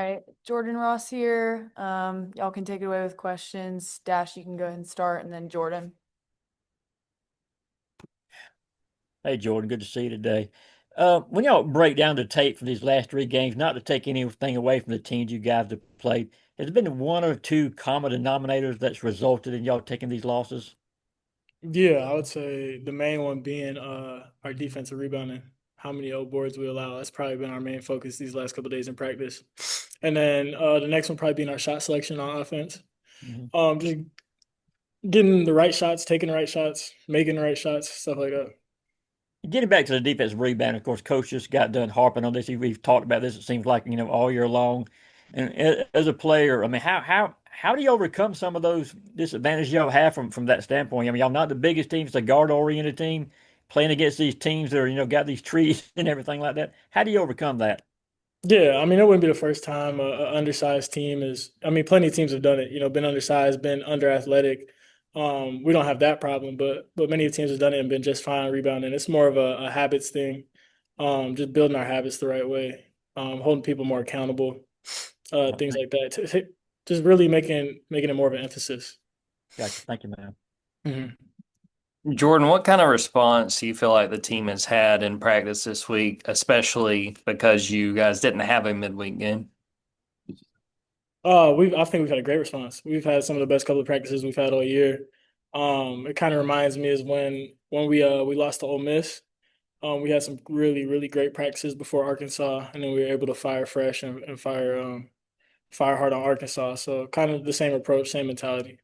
All right, Jordan Ross here. Y'all can take it away with questions. Dash, you can go ahead and start, and then Jordan. Hey, Jordan, good to see you today. When y'all break down the tape for these last three games, not to take anything away from the teams you guys have played, has there been one or two common denominators that's resulted in y'all taking these losses? Yeah, I would say the main one being our defensive rebounding. How many O boards we allow. That's probably been our main focus these last couple of days in practice. And then the next one probably being our shot selection on offense. Mhm. Just getting the right shots, taking the right shots, making the right shots, stuff like that. Getting back to the defensive rebound, of course, Coach just got done harping on this. We've talked about this. It seems like all year long. And as a player, I mean, how do you overcome some of those disadvantages y'all have from that standpoint? I mean, y'all not the biggest team; it's a guard-oriented team playing against these teams that are got these trees and everything like that. How do you overcome that? Yeah, I mean, it wouldn't be the first time a undersized team is. I mean, plenty of teams have done it. Been undersized, been under athletic. We don't have that problem, but many teams have done it and been just fine rebounding. It's more of a habits thing. Just building our habits the right way, holding people more accountable, things like that. Just really making it more of an emphasis. Gotcha. Thank you, man. Mhm. Jordan, what kind of response do you feel like the team has had in practice this week, especially because you guys didn't have a midweek game? I think we've had a great response. We've had some of the best couple of practices we've had all year. It kind of reminds me is when we lost to Ole Miss. We had some really, really great practices before Arkansas, and then we were able to fire fresh and fire hard on Arkansas. So kind of the same approach, same mentality.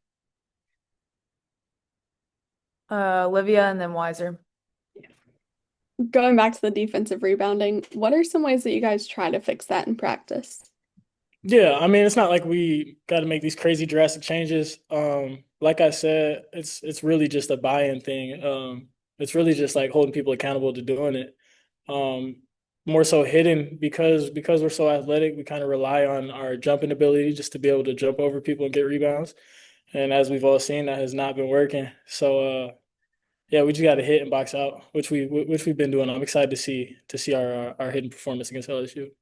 Olivia, and then Wiser. Going back to the defensive rebounding, what are some ways that you guys try to fix that in practice? Yeah, I mean, it's not like we got to make these crazy drastic changes. Like I said, it's really just a buy-in thing. It's really just like holding people accountable to doing it. Um, More so hidden because we're so athletic, we kind of rely on our jumping ability just to be able to jump over people and get rebounds. And as we've all seen, that has not been working. So yeah, we just got to hit and box out, which we've been doing. I'm excited to see our hidden performance against LSU.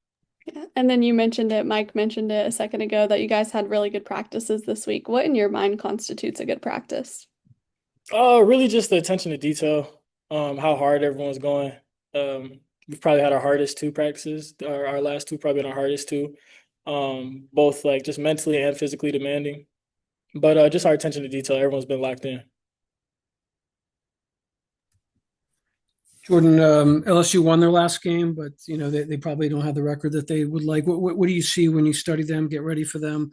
Yeah. And then you mentioned it, Mike mentioned it a second ago that you guys had really good practices this week. What in your mind constitutes a good practice? Really just the attention to detail, how hard everyone's going. We've probably had our hardest two practices. Our last two probably been our hardest two. Both like just mentally and physically demanding. But just our attention to detail, everyone's been locked in. Jordan, LSU won their last game, but they probably don't have the record that they would like. What do you see when you study them, get ready for them,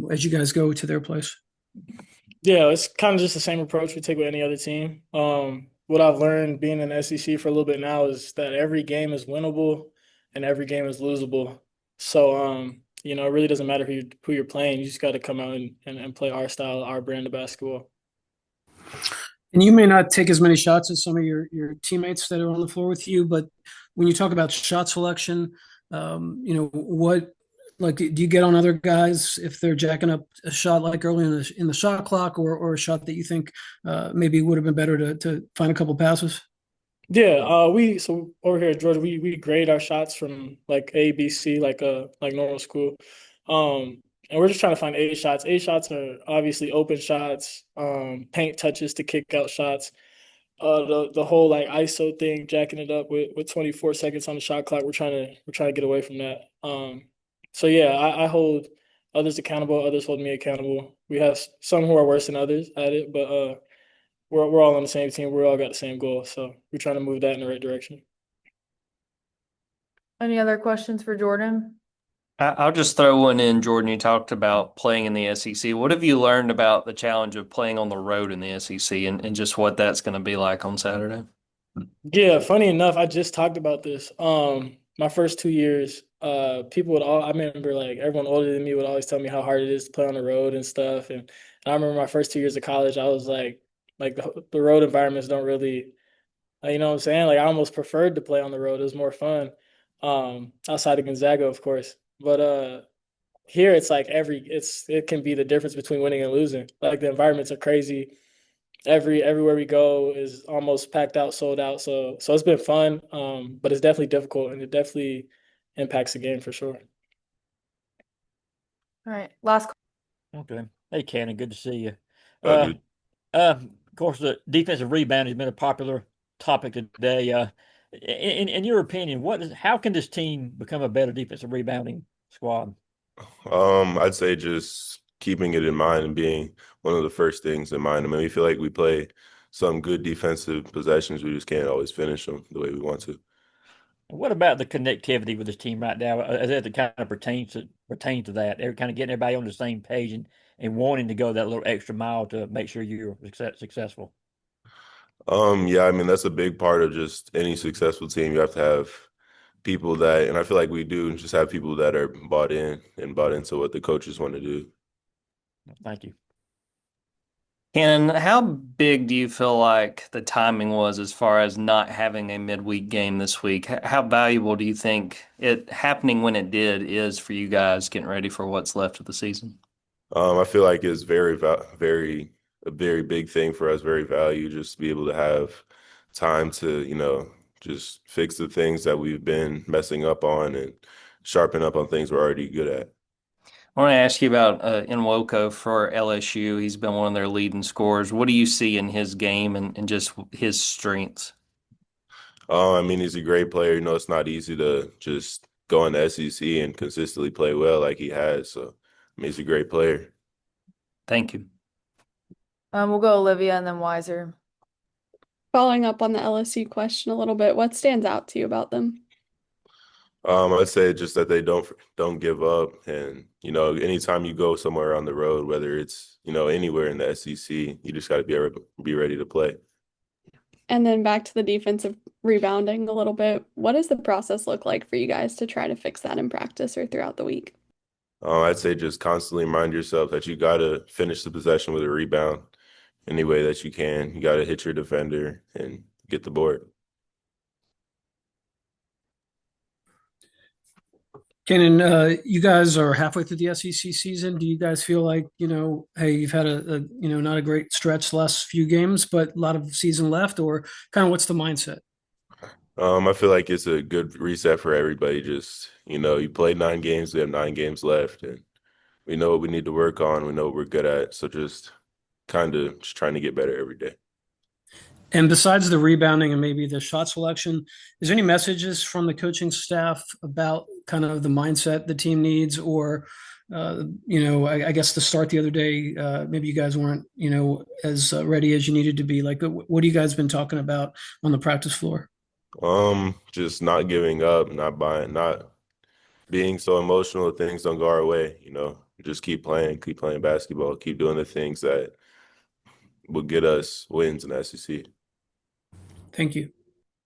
as you guys go to their place? Yeah, it's kind of just the same approach we take with any other team. What I've learned being in the SEC for a little bit now is that every game is winnable and every game is losable. So, it really doesn't matter who you're playing. You just got to come out and play our style, our brand of basketball. And you may not take as many shots as some of your teammates that are on the floor with you, but when you talk about shot selection, what like do you get on other guys if they're jacking up a shot like early in the shot clock or a shot that you think maybe would have been better to find a couple passes? Yeah, so over here at Georgia, we grade our shots from like A, B, C, like normal school. And we're just trying to find A shots. A shots are obviously open shots, paint touches to kick out shots. The whole like ISO thing, jacking it up with 24 seconds on the shot clock. We're trying to get away from that. So yeah, I hold others accountable. Others hold me accountable. We have some who are worse than others at it, but we're all on the same team. We all got the same goal, so we're trying to move that in the right direction. Any other questions for Jordan? I'll just throw one in, Jordan. You talked about playing in the SEC. What have you learned about the challenge of playing on the road in the SEC and just what that's going to be like on Saturday? Yeah, funny enough, I just talked about this. My first 2 years, people would all I remember like everyone older than me would always tell me how hard it is to play on the road and stuff. And I remember my first 2 years of college, I was like the road environments don't really, you know what I'm saying? Like I almost preferred to play on the road. It was more fun. Outside of Gonzaga, of course. But here it's like it can be the difference between winning and losing. Like the environments are crazy. Everywhere we go is almost packed out, sold out. So it's been fun, but it's definitely difficult and it definitely impacts the game for sure. All right. Last. Okay. Hey, Cannon, good to see you. Dude. Of course, the defensive rebound has been a popular topic today. In your opinion, how can this team become a better defensive rebounding squad? I'd say just keeping it in mind and being one of the first things in mind. I mean, we feel like we play some good defensive possessions. We just can't always finish them the way we want to. What about the connectivity with this team right now? As it kind of pertains to that, they're kind of getting everybody on the same page and wanting to go that little extra mile to make sure you're successful. Yeah, I mean, that's a big part of just any successful team. You have to have people that, and I feel like we do, just have people that are bought in and bought into what the coaches want to do. Thank you. Cannon, how big do you feel like the timing was as far as not having a midweek game this week? How valuable do you think it happening when it did is for you guys getting ready for what's left of the season? I feel like it's a very big thing for us, very value, just to be able to have time to, just fix the things that we've been messing up on and sharpen up on things we're already good at. I want to ask you about Nwoko for LSU. He's been one of their leading scorers. What do you see in his game and just his strengths? I mean, he's a great player. It's not easy to just go in the SEC and consistently play well like he has. So, I mean, he's a great player. Thank you. We'll go Olivia and then Weiser. Following up on the LSU question a little bit, what stands out to you about them? I'd say just that they don't give up, and anytime you go somewhere on the road, whether it's anywhere in the SEC, you just got to be ready to play. And then back to the defensive rebounding a little bit. What does the process look like for you guys to try to fix that in practice or throughout the week? I'd say just constantly remind yourself that you got to finish the possession with a rebound any way that you can. You got to hit your defender and get the board. Kanon, you guys are halfway through the SEC season. Do you guys feel like, hey, you've had a not a great stretch the last few games, but a lot of season left, or kind of what's the mindset? I feel like it's a good reset for everybody. Just, you played 9 games, we have 9 games left, and we know what we need to work on. We know what we're good at. So just kind of just trying to get better every day. And besides the rebounding and maybe the shot selection, is there any messages from the coaching staff about kind of the mindset the team needs, or, I guess the start the other day, maybe you guys weren't, as ready as you needed to be. Like, what have you guys been talking about on the practice floor? Just not giving up, not being so emotional that things don't go our way. Just keep playing basketball, keep doing the things that will get us wins in the SEC. Thank you.